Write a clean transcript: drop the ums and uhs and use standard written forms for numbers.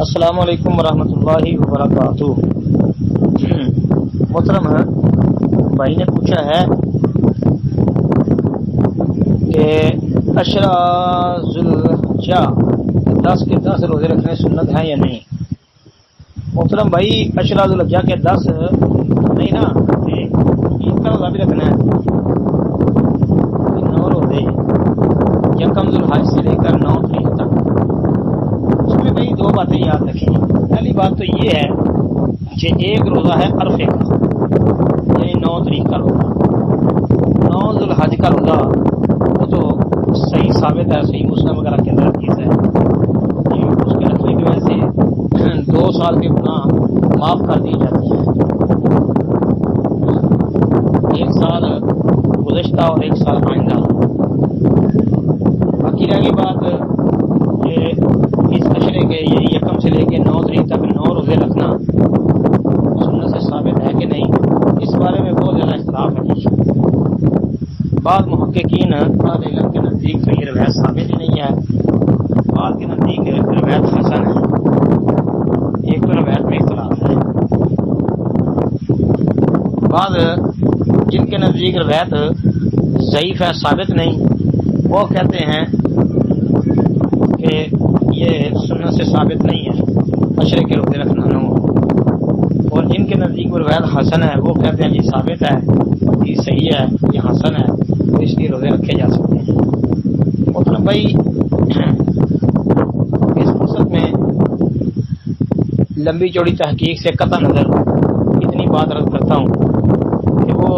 السلام علیکم ورحمۃ اللہ وبرکاتہ۔ محترم بھائی نے پوچھا ہے کہ عشرہ ذوالحجہ 10 کے 10 روزے رکھنے سنت ہیں یا نہیں؟ محترم بھائی عشرہ ذوالحجہ کے 10 نہیں نا، عید کا روزہ بھی رکھنا ہے، 9 روزے یکم ذوالحج سے لے کر 9 تاریخ تک۔ اس میں بھائی 2 باتیں یاد رکھیں۔ پہلی بات تو یہ ہے کہ ایک روزہ ہے عرفے کا، یعنی 9 تاریخ کا روزہ، 9 ذوالحج کا روزہ، وہ تو صحیح ثابت ہے، صحیح مسلم وغیرہ کے اندر حدیث ہے کہ اس کے رکھنے کی وجہ سے 2 سال کے گناہ معاف کر دی جاتی ہیں، 1 سال گزشتہ اور 1 سال آئندہ۔ باقی رہ گئی بات کہ اس عشرے کے یعنی یکم سے لے کے 9 تاریخ تک 9 روزے رکھنا سنت سے ثابت ہے کہ نہیں، اس بارے میں بہت زیادہ اختلاف ہے۔ بعض محققین بعض علم کے نزدیک تو یہ روایت ثابت ہی نہیں ہے، بعض کے نزدیک روایت حسن ہے، ایک تو روایت میں اختلاف ہے۔ بعض جن کے نزدیک روایت ضعیف ہے، ثابت نہیں، وہ کہتے ہیں کہ یہ سنت سے ثابت نہیں ہے عشرے کے روزے رکھنا نہ ہو، اور جن کے نزدیک وہ روایت حسن ہے وہ کہتے ہیں یہ ثابت ہے، یہ صحیح ہے، یہ حسن ہے، تو اس لیے روزے رکھے جا سکتے ہیں۔ مطلب بھائی اس فرصت میں لمبی چوڑی تحقیق سے قطع نظر اتنی بات عرض کرتا ہوں کہ وہ